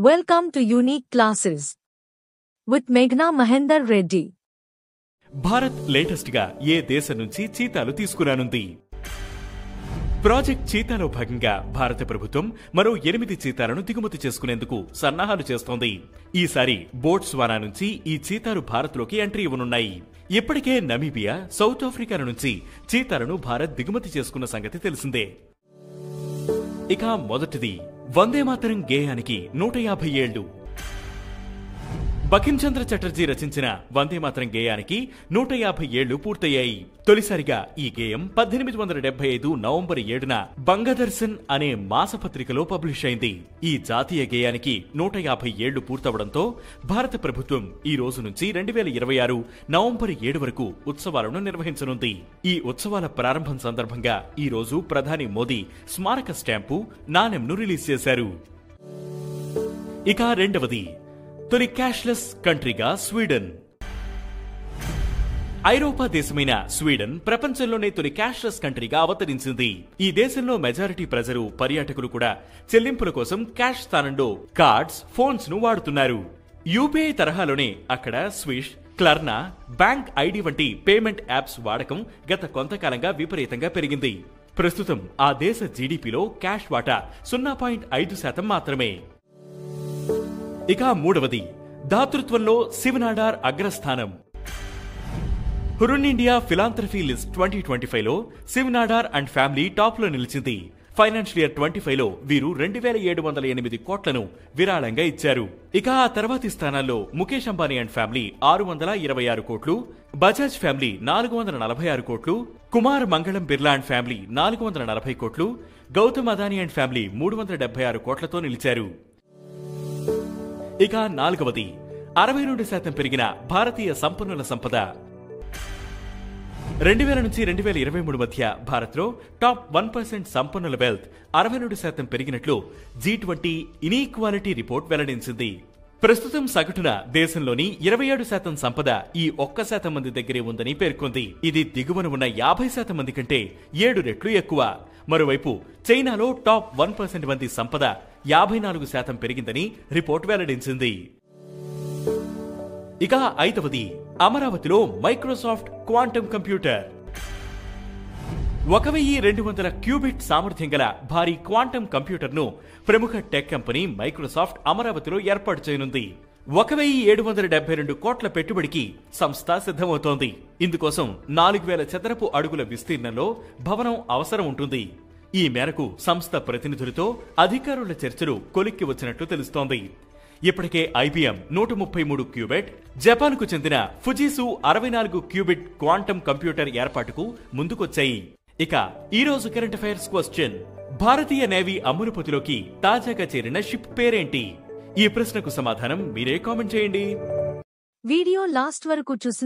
Welcome to Unique Classes with Meghna Mahender Reddy. Bharat latest గా ఏ దేశం నుంచి చీతాలు తీసుకురానుంది? ప్రాజెక్ట్ చీతాలో భాగంగా భారత ప్రభుత్వం మరో 8 చీతాలను దిగుమతి చేసుకునేందుకు సన్నాహాలు చేస్తోంది. ఈసారి బోట్స్వానా నుంచి ఈ చీతాలు భారత్లోకి ఎంట్రీ ఇవ్వనున్నాయి. ఇప్పటికే నమీబియా, సౌత్ ఆఫ్రికా నుంచి చీతాలను భారత్ దిగుమతి చేసుకున్న సంగతి తెలిసిందే. ఇక మొదటిది వందే మాతరం గేయానికి 150 ఏళ్లు. బకిం చంద్ర చటర్జీ రచించిన వందే మాతరం గేయానికి 150 ఏళ్లు పూర్తయ్యాయి. తొలిసారిగా ఈ గేయం 1875 నవంబర్ 7న బంగదర్శన్ అనే మాసపత్రికలో పబ్లిష్ అయింది. ఈ జాతీయ గేయానికి 150 ఏళ్లు పూర్తవడంతో భారత ప్రభుత్వం ఈ రోజు నుంచి 2026 నవంబర్ 7 వరకు ఉత్సవాలను నిర్వహించనుంది. ఈ ఉత్సవాల ప్రారంభం సందర్భంగా ఈ రోజు ప్రధాని మోదీ స్మారక స్టాంపు, నాణెంను రిలీజ్ చేశారు. ఇక రెండవది తొలి క్యాష్లెస్ కంట్రీగా స్వీడన్. ఐరోపా దేశమైన స్వీడన్ ప్రపంచంలోనే తొలి క్యాష్లెస్ కంట్రీగా అవతరించింది. ఈ దేశంలో మెజారిటీ ప్రజలు, పర్యాటకులు కూడా చెల్లింపుల కోసం క్యాష్ స్థానంలో కార్డ్స్, ఫోన్స్ ను వాడుతున్నారు. యూపీఐ తరహాలోనే అక్కడ స్విష్, క్లర్నా, బ్యాంక్ ఐడి వంటి పేమెంట్ యాప్స్ వాడకం గత కొంతకాలంగా విపరీతంగా పెరిగింది. ప్రస్తుతం ఆ దేశ జీడీపీలో క్యాష్ వాటా 0.5% మాత్రమే. ఇక మూడవది దాతృత్వంలో శివనాడార్ అగ్రస్థానం. హురున్ ఇండియా ఫిలాంథ్రఫీ లిస్ట్ 2025లో శివనాడార్ అండ్ ఫ్యామిలీ టాప్ లో నిలిచింది. ఫైనాన్షియల్ ఇయర్ 25లో వీరు 2708 కోట్లను విరాళంగా ఇచ్చారు. ఇక ఆ తర్వాతి స్థానాల్లో ముఖేష్ అంబానీ అండ్ ఫ్యామిలీ 626 కోట్లు, బజాజ్ ఫ్యామిలీ 446 కోట్లు, కుమార్ మంగళం బిర్లా అండ్ ఫ్యామిలీ 440 కోట్లు, గౌతమ్ అదానీ అండ్ ఫ్యామిలీ 376 కోట్లతో నిలిచారు. ఇక నాలుగవది 62% పెరిగిన భారతీయ సంపన్నుల సంపద. 2000 నుంచి 2023 మధ్య భారత్లో టాప్ 1% సంపన్నుల వెల్త్ 62% పెరిగినట్లు G20 ఇన్ఈక్వాలిటీ రిపోర్ట్ వెల్లడించింది. ప్రస్తుతం సగటున దేశంలోని 27% సంపద ఈ 1% మంది దగ్గరే ఉందని పేర్కొంది. ఇది దిగువన ఉన్న 50% మంది కంటే 7 రెట్లు ఎక్కువ. మరోవైపు చైనాలో టాప్ 1% మంది సంపద 54% పెరిగిందని రిపోర్ట్ వెల్లడించింది. ఇక ఐదవది అమరావతిలో మైక్రోసాఫ్ట్ క్వాంటమ్ కంప్యూటర్. 1200 క్యూబిట్ సామర్థ్యం గల భారీ క్వాంటమ్ కంప్యూటర్ను ప్రముఖ టెక్ కంపెనీ మైక్రోసాఫ్ట్ అమరావతిలో ఏర్పాటు చేయనుంది. 1772 కోట్ల పెట్టుబడికి సంస్థ సిద్ధమవుతోంది. ఇందుకోసం 4000 చదరపు అడుగుల విస్తీర్ణంలో భవనం అవసరం ఉంటుంది. ఈ మేరకు సంస్థ ప్రతినిధులతో అధికారుల చర్చలు కొలిక్కి వచ్చినట్లు తెలుస్తోంది. ఇప్పటికే ఐబీఎం 133 క్యూబిట్, జపాన్కు చెందిన ఫుజిసు 64 క్యూబిట్ క్వాంటమ్ కంప్యూటర్ ఏర్పాటుకు ముందుకొచ్చాయి. ఇక ఈ రోజు కరెంట్ అఫైర్స్ క్వశ్చన్: భారతీయ నేవీ అమ్మునుపతిలోకి తాజాగా చేరిన షిప్ పేరేంటి? ఈ ప్రశ్నకు సమాధానం మీరే కామెంట్ చేయండి. వీడియో లాస్ట్ వరకు చూసి